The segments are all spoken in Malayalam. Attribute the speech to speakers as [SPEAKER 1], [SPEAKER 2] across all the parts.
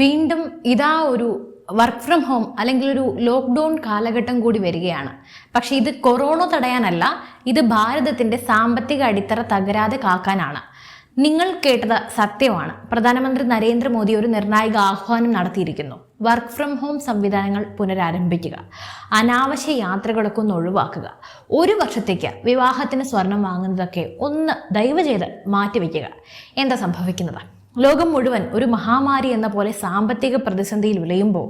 [SPEAKER 1] വീണ്ടും ഇതാ ഒരു വർക്ക് ഫ്രം ഹോം അല്ലെങ്കിൽ ഒരു ലോക്ക്ഡൗൺ കാലഘട്ടം കൂടി വരികയാണ്. പക്ഷെ ഇത് കൊറോണ തടയാനല്ല, ഇത് ഭാരതത്തിന്റെ സാമ്പത്തിക അടിത്തറ തകരാതെ കാക്കാനാണ്. നിങ്ങൾ കേട്ടത് സത്യമാണ്. പ്രധാനമന്ത്രി നരേന്ദ്രമോദി ഒരു നിർണായക ആഹ്വാനം നടത്തിയിരിക്കുന്നു. വർക്ക് ഫ്രം ഹോം സംവിധാനങ്ങൾ പുനരാരംഭിക്കുക, അനാവശ്യ യാത്രകളൊക്കെ ഒന്ന് ഒഴിവാക്കുക, ഒരു വർഷത്തേക്ക് വിവാഹത്തിന് സ്വർണം വാങ്ങുന്നതൊക്കെ ഒന്ന് ദയവ് ചെയ്ത് മാറ്റിവെക്കുക. എന്താ സംഭവിക്കുന്നത്? ലോകം മുഴുവൻ ഒരു മഹാമാരി എന്ന പോലെ സാമ്പത്തിക പ്രതിസന്ധിയിൽ വിളയുമ്പോൾ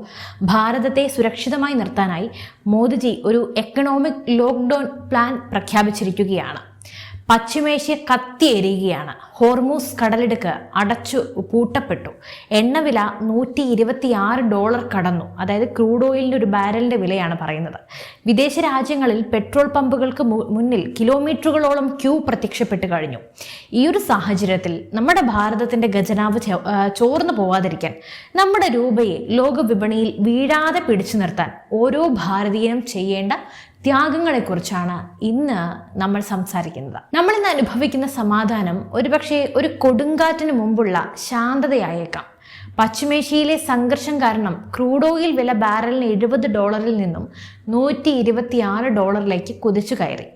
[SPEAKER 1] ഭാരതത്തെ സുരക്ഷിതമായി നിർത്താനായി മോദിജി ഒരു എക്കണോമിക് ലോക്ക്ഡൗൺ പ്ലാൻ പ്രഖ്യാപിച്ചിരിക്കുകയാണ്. പശ്ചിമേഷ്യ കത്തിയെരിയുകയാണ്. ഹോർമൂസ് കടലിടുക്ക് അടച്ചു പൂട്ടപ്പെട്ടു. എണ്ണവില $126 കടന്നു. അതായത് ക്രൂഡ് ഓയിലിൻ്റെ ഒരു ബാരലിൻ്റെ വിലയാണ് പറയുന്നത്. വിദേശ രാജ്യങ്ങളിൽ പെട്രോൾ പമ്പുകൾക്ക് മുന്നിൽ കിലോമീറ്ററുകളോളം ക്യൂ പ്രത്യക്ഷപ്പെട്ട് കഴിഞ്ഞു. ഈ ഒരു സാഹചര്യത്തിൽ നമ്മുടെ ഭാരതത്തിൻ്റെ ഖജനാവ് ചോർന്നു പോവാതിരിക്കാൻ, നമ്മുടെ രൂപയെ ലോക വിപണിയിൽ വീഴാതെ പിടിച്ചു നിർത്താൻ ഓരോ ഭാരതീയനും ചെയ്യേണ്ട ത്യാഗങ്ങളെക്കുറിച്ചാണ് ഇന്ന് നമ്മൾ സംസാരിക്കുന്നത്. നമ്മൾ ഇന്ന് അനുഭവിക്കുന്ന സമാധാനം ഒരുപക്ഷെ ഒരു കൊടുങ്കാറ്റിന് മുമ്പുള്ള ശാന്തതയായേക്കാം. പശ്ചിമേഷ്യയിലെ സംഘർഷം കാരണം ക്രൂഡ് ഓയിൽ വില ബാരലിന് $70 നിന്നും $126 കുതിച്ചു കയറി.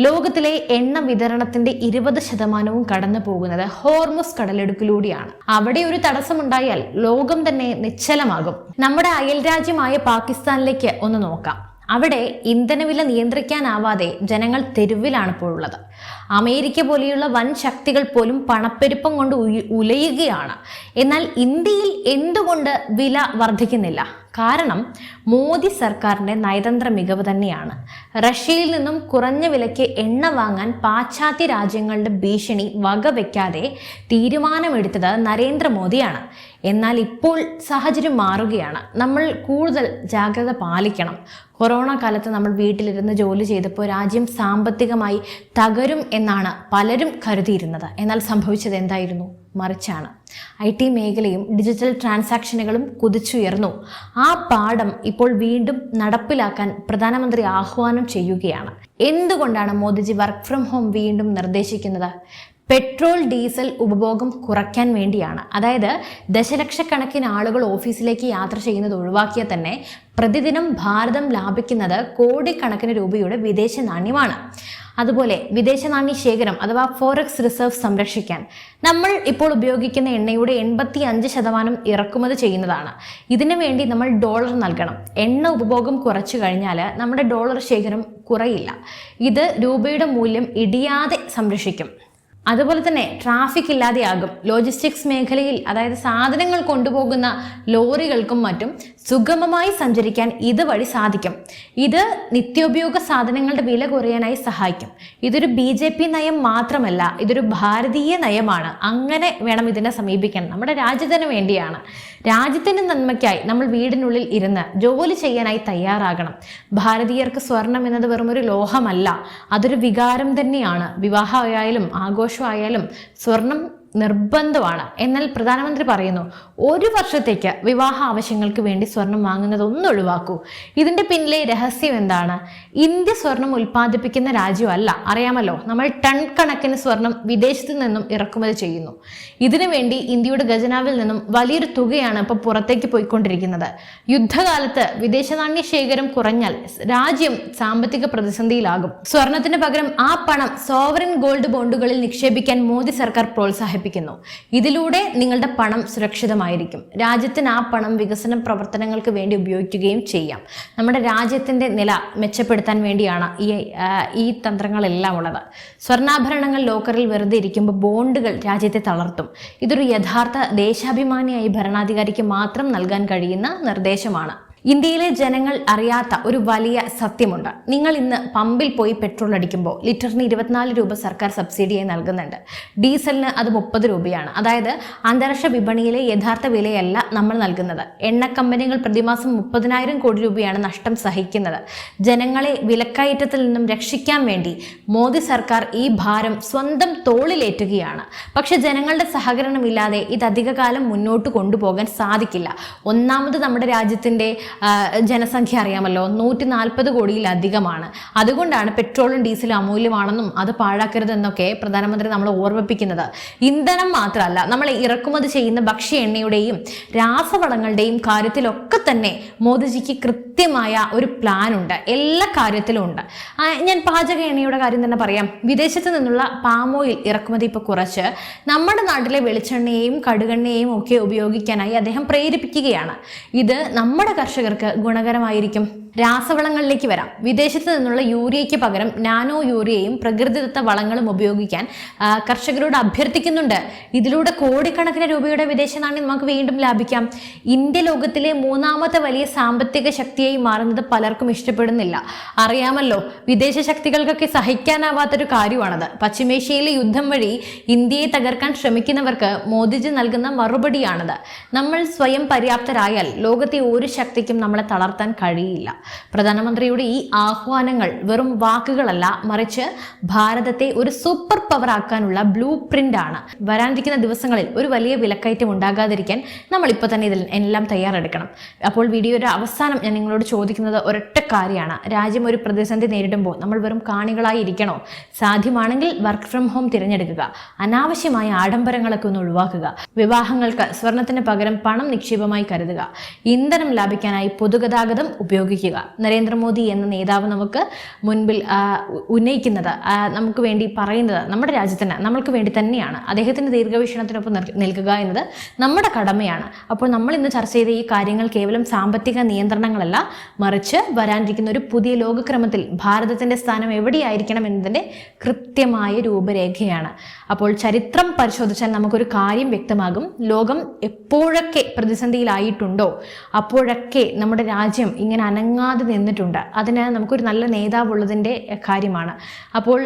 [SPEAKER 1] ലോകത്തിലെ എണ്ണ വിതരണത്തിന്റെ 20% കടന്നു പോകുന്നത് ഹോർമുസ് കടലിടുക്കിലൂടെയാണ്. അവിടെ ഒരു തടസ്സമുണ്ടായാൽ ലോകം തന്നെ നിശ്ചലമാകും. നമ്മുടെ അയൽ രാജ്യമായ പാകിസ്ഥാനിലേക്ക് ഒന്ന് നോക്കാം. അവിടെ ഇന്ധനവില നിയന്ത്രിക്കാനാവാതെ ജനങ്ങൾ തെരുവിലാണ് ഇപ്പോഴുള്ളത്. അമേരിക്ക പോലെയുള്ള വൻ ശക്തികൾ പോലും പണപ്പെരുപ്പം കൊണ്ട് ഉലയുകയാണ്. എന്നാൽ ഇന്ത്യയിൽ എന്തുകൊണ്ട് വില വർദ്ധിക്കുന്നില്ല? കാരണം മോദി സർക്കാരിൻ്റെ നയതന്ത്ര മികവ് തന്നെയാണ്. റഷ്യയിൽ നിന്നും കുറഞ്ഞ വിലയ്ക്ക് എണ്ണ വാങ്ങാൻ പാശ്ചാത്യ രാജ്യങ്ങളുടെ ഭീഷണി വകവെക്കാതെ തീരുമാനമെടുത്തത് നരേന്ദ്രമോദിയാണ്. എന്നാൽ ഇപ്പോൾ സാഹചര്യം മാറുകയാണ്. നമ്മൾ കൂടുതൽ ജാഗ്രത പാലിക്കണം. കൊറോണ കാലത്ത് നമ്മൾ വീട്ടിലിരുന്ന് ജോലി ചെയ്തപ്പോൾ രാജ്യം സാമ്പത്തികമായി തകരും എന്നാണ് പലരും കരുതിയിരുന്നത്. എന്നാൽ സംഭവിച്ചത് എന്തായിരുന്നു? മറിച്ചാണ്. IT മേഖലയും ഡിജിറ്റൽ ട്രാൻസാക്ഷനുകളും കുതിച്ചുയർന്നു. ആ പാഠം ഇപ്പോൾ വീണ്ടും നടപ്പിലാക്കാൻ പ്രധാനമന്ത്രി ആഹ്വാനം ചെയ്യുകയാണ്. എന്തുകൊണ്ടാണ് മോദിജി വർക്ക് ഫ്രം ഹോം വീണ്ടും നിർദ്ദേശിക്കുന്നത്? പെട്രോൾ ഡീസൽ ഉപഭോഗം കുറയ്ക്കാൻ വേണ്ടിയാണ്. അതായത് ദശലക്ഷക്കണക്കിന് ആളുകൾ ഓഫീസിലേക്ക് യാത്ര ചെയ്യുന്നത് ഒഴിവാക്കിയാൽ തന്നെ പ്രതിദിനം ഭാരതം ലാഭിക്കുന്നത് കോടിക്കണക്കിന് രൂപയുടെ വിദേശ നാണ്യമാണ്. അതുപോലെ വിദേശ നാണ്യ ശേഖരം അഥവാ ഫോറക്സ് റിസർവ് സംരക്ഷിക്കാൻ നമ്മൾ ഇപ്പോൾ ഉപയോഗിക്കുന്ന എണ്ണയുടെ 85% ഇറക്കുമതി ചെയ്യുന്നതാണ്. ഇതിനു വേണ്ടി നമ്മൾ ഡോളർ നൽകണം. എണ്ണ ഉപഭോഗം കുറച്ചു കഴിഞ്ഞാൽ നമ്മുടെ ഡോളർ ശേഖരം കുറയില്ല. ഇത് രൂപയുടെ മൂല്യം ഇടിയാതെ സംരക്ഷിക്കും. അതുപോലെ തന്നെ ട്രാഫിക് ഇല്ലാതെയാകും. ലോജിസ്റ്റിക്സ് മേഖലയിൽ, അതായത് സാധനങ്ങൾ കൊണ്ടുപോകുന്ന ലോറികൾക്കും മറ്റും സുഗമമായി സഞ്ചരിക്കാൻ ഇതുവഴി സാധിക്കും. ഇത് നിത്യോപയോഗ സാധനങ്ങളുടെ വില കുറയാനായി സഹായിക്കും. ഇതൊരു BJP നയം മാത്രമല്ല, ഇതൊരു ഭാരതീയ നയമാണ്. അങ്ങനെ വേണം ഇതിനെ സമീപിക്കാൻ. നമ്മുടെ രാജ്യത്തിന് വേണ്ടിയാണ്. രാജ്യത്തിൻ്റെ നന്മയ്ക്കായി നമ്മൾ വീടിനുള്ളിൽ ഇരുന്ന് ജോലി ചെയ്യാനായി തയ്യാറാകണം. ഭാരതീയർക്ക് സ്വർണം എന്നത് വെറും ഒരു ലോഹമല്ല, അതൊരു വികാരം തന്നെയാണ്. വിവാഹമായാലും ആഘോഷമായാലും സ്വർണം നിർബന്ധമാണ്. എന്നാൽ പ്രധാനമന്ത്രി പറയുന്നു, ഒരു വർഷത്തേക്ക് വിവാഹ ആവശ്യങ്ങൾക്ക് വേണ്ടി സ്വർണം വാങ്ങുന്നത് ഒന്ന് ഒഴിവാക്കൂ. ഇതിന്റെ പിന്നിലെ രഹസ്യം എന്താണ്? ഇന്ത്യ സ്വർണം ഉൽപ്പാദിപ്പിക്കുന്ന രാജ്യമല്ല, അറിയാമല്ലോ. നമ്മൾ ടൺ കണക്കിന് സ്വർണം വിദേശത്തു നിന്നും ഇറക്കുമതി ചെയ്യുന്നു. ഇതിനു വേണ്ടി ഇന്ത്യയുടെ ഖജനാവിൽ നിന്നും വലിയൊരു തുകയാണ് ഇപ്പോൾ പുറത്തേക്ക് പോയിക്കൊണ്ടിരിക്കുന്നത്. യുദ്ധകാലത്ത് വിദേശ നാണ്യ ശേഖരം കുറഞ്ഞാൽ രാജ്യം സാമ്പത്തിക പ്രതിസന്ധിയിലാകും. സ്വർണത്തിന് പകരം ആ പണം സോവറിൻ ഗോൾഡ് ബോണ്ടുകളിൽ നിക്ഷേപിക്കാൻ മോദി സർക്കാർ പ്രോത്സാഹിപ്പിക്കുന്നു. ഇതിലൂടെ നിങ്ങളുടെ പണം സുരക്ഷിതമായിരിക്കും. രാജ്യത്തിന് ആ പണം വികസന പ്രവർത്തനങ്ങൾക്ക് വേണ്ടി ഉപയോഗിക്കുകയും ചെയ്യാം. നമ്മുടെ രാജ്യത്തിന്റെ നില മെച്ചപ്പെടുത്താൻ വേണ്ടിയാണ് ഈ തന്ത്രങ്ങളെല്ലാം ഉള്ളത്. സ്വർണ്ണാഭരണങ്ങൾ ലോക്കറിൽ വെറുതെ ഇരിക്കുമ്പോൾ ബോണ്ടുകൾ രാജ്യത്തെ തളർത്തും. ഇതൊരു യഥാർത്ഥ ദേശാഭിമാനിയായി ഭരണാധികാരിക്ക് മാത്രം നൽകാൻ കഴിയുന്ന നിർദ്ദേശമാണ്. ഇന്ത്യയിലെ ജനങ്ങൾ അറിയാത്ത ഒരു വലിയ സത്യമുണ്ട്. നിങ്ങൾ ഇന്ന് പമ്പിൽ പോയി പെട്രോൾ അടിക്കുമ്പോൾ ലിറ്ററിന് 24 രൂപ സർക്കാർ സബ്സിഡിയായി നൽകുന്നുണ്ട്. ഡീസലിന് അത് 30 രൂപയാണ്. അതായത് അന്താരാഷ്ട്ര വിപണിയിലെ യഥാർത്ഥ വിലയല്ല നമ്മൾ നൽകുന്നത്. എണ്ണ കമ്പനികൾ പ്രതിമാസം 30,000 കോടി രൂപയാണ് നഷ്ടം സഹിക്കുന്നത്. ജനങ്ങളെ വിലക്കയറ്റത്തിൽ നിന്നും രക്ഷിക്കാൻ വേണ്ടി മോദി സർക്കാർ ഈ ഭാരം സ്വന്തം തോളിലേറ്റുകയാണ്. പക്ഷെ ജനങ്ങളുടെ സഹകരണമില്ലാതെ ഇത് അധികകാലം മുന്നോട്ട് കൊണ്ടുപോകാൻ സാധിക്കില്ല. ഒന്നാമത് നമ്മുടെ രാജ്യത്തിൻ്റെ ജനസംഖ്യ അറിയാമല്ലോ, 140 കോടിയിലധികമാണ്. അതുകൊണ്ടാണ് പെട്രോളും ഡീസലും അമൂല്യമാണെന്നും അത് പാഴാക്കരുതെന്നൊക്കെ പ്രധാനമന്ത്രി നമ്മളെ ഓർമ്മിപ്പിക്കുന്നത്. ഇന്ധനം മാത്രമല്ല, നമ്മൾ ഇറക്കുമതി ചെയ്യുന്ന ഭക്ഷ്യ എണ്ണയുടെയും രാസവളങ്ങളുടെയും കാര്യത്തിലൊക്കെ തന്നെ മോദിജിക്ക് കൃത്യമായ ഒരു പ്ലാൻ ഉണ്ട്. എല്ലാ കാര്യത്തിലും ഉണ്ട്. ഞാൻ പാചക എണ്ണയുടെ കാര്യം തന്നെ പറയാം. വിദേശത്ത് നിന്നുള്ള പാം ഓയിൽ ഇറക്കുമതി ഇപ്പോൾ കുറച്ച് നമ്മുടെ നാട്ടിലെ വെളിച്ചെണ്ണയെയും കടുകെണ്ണയെയും ഒക്കെ ഉപയോഗിക്കാനായി അദ്ദേഹം പ്രേരിപ്പിക്കുകയാണ്. ഇത് നമ്മുടെ കർഷകർക്ക് ഗുണകരമായിരിക്കും. രാസവളങ്ങളിലേക്ക് വരാം. വിദേശത്ത് നിന്നുള്ള യൂറിയയ്ക്ക് പകരം നാനോ യൂറിയയും പ്രകൃതിദത്ത വളങ്ങളും ഉപയോഗിക്കാൻ കർഷകരോട് അഭ്യർത്ഥിക്കുന്നുണ്ട്. ഇതിലൂടെ കോടിക്കണക്കിന് രൂപയുടെ വിദേശ നാണ്യം നമുക്ക് വീണ്ടും ലാഭിക്കാം. ഇന്ത്യ ലോകത്തിലെ 3ാമത്തെ വലിയ സാമ്പത്തിക ശക്തിയായി മാറുന്നത് പലർക്കും ഇഷ്ടപ്പെടുന്നില്ല. അറിയാമല്ലോ, വിദേശ ശക്തികൾക്കൊക്കെ സഹിക്കാനാവാത്തൊരു കാര്യമാണത്. പശ്ചിമേഷ്യയിലെ യുദ്ധം വഴി ഇന്ത്യയെ തകർക്കാൻ ശ്രമിക്കുന്നവർക്ക് മോദിജി നൽകുന്ന മറുപടിയാണത്. നമ്മൾ സ്വയം പര്യാപ്തരായാൽ ലോകത്തെ ഒരു ശക്തിക്കും നമ്മളെ തളർത്താൻ കഴിയില്ല. പ്രധാനമന്ത്രിയുടെ ഈ ആഹ്വാനങ്ങൾ വെറും വാക്കുകളല്ല, മറിച്ച് ഭാരതത്തെ ഒരു സൂപ്പർ പവർ ആക്കാനുള്ള ബ്ലൂ പ്രിന്റ് ആണ്. വരാനിരിക്കുന്ന ദിവസങ്ങളിൽ ഒരു വലിയ വിലക്കയറ്റം ഉണ്ടാകാതിരിക്കാൻ നമ്മൾ ഇപ്പോൾ തന്നെ ഇതിൽ എല്ലാം തയ്യാറെടുക്കണം. അപ്പോൾ വീഡിയോയുടെ അവസാനം ഞാൻ നിങ്ങളോട് ചോദിക്കുന്നത് ഒരൊറ്റ കാര്യമാണ്. രാജ്യം ഒരു പ്രതിസന്ധി നേരിടുമ്പോൾ നമ്മൾ വെറും കാണികളായി ഇരിക്കണോ? സാധ്യമാണെങ്കിൽ വർക്ക് ഫ്രം ഹോം തിരഞ്ഞെടുക്കുക. അനാവശ്യമായ ആഡംബരങ്ങളൊക്കെ ഒന്ന് ഒഴിവാക്കുക. വിവാഹങ്ങൾക്ക് സ്വർണത്തിന് പകരം പണം നിക്ഷേപമായി കരുതുക. ഇന്ധനം ലാഭിക്കാനായി പൊതുഗതാഗതം ഉപയോഗിക്കുക. നരേന്ദ്രമോദി എന്ന നേതാവ് നമുക്ക് മുൻപിൽ ഉന്നയിക്കുന്നത്, നമുക്ക് വേണ്ടി പറയുന്നത് നമ്മുടെ രാജ്യത്തിന് നമ്മൾക്ക് വേണ്ടി തന്നെയാണ്. അദ്ദേഹത്തിൻ്റെ ദീർഘവീക്ഷണത്തിനൊപ്പം നിൽക്കുക എന്നത് നമ്മുടെ കടമയാണ്. അപ്പോൾ നമ്മൾ ഇന്ന് ചർച്ച ചെയ്ത ഈ കാര്യങ്ങൾ കേവലം സാമ്പത്തിക നിയന്ത്രണങ്ങളല്ല, മറിച്ച് വരാനിരിക്കുന്ന ഒരു പുതിയ ലോകക്രമത്തിൽ ഭാരതത്തിൻ്റെ സ്ഥാനം എവിടെയായിരിക്കണം എന്നതിൻ്റെ കൃത്യമായ രൂപരേഖയാണ്. അപ്പോൾ ചരിത്രം പരിശോധിച്ചാൽ നമുക്കൊരു കാര്യം വ്യക്തമാകും. ലോകം എപ്പോഴൊക്കെ പ്രതിസന്ധിയിലായിട്ടുണ്ടോ അപ്പോഴൊക്കെ നമ്മുടെ രാജ്യം ഇങ്ങനെ അനങ്ങാതെ നിന്നിട്ടുണ്ട്. അതിന് നമുക്കൊരു നല്ല നേതാവുള്ളതിൻ്റെ കാര്യമാണ്. അപ്പോൾ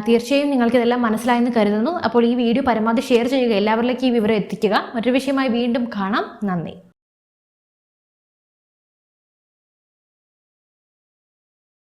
[SPEAKER 1] തീർച്ചയായും നിങ്ങൾക്കിതെല്ലാം മനസ്സിലായെന്ന് കരുതുന്നു. അപ്പോൾ ഈ വീഡിയോ പരമാവധി ഷെയർ ചെയ്യുക, എല്ലാവരിലേക്കും ഈ വിവരം എത്തിക്കുക. മറ്റൊരു വിഷയമായി വീണ്ടും കാണാം. നന്ദി.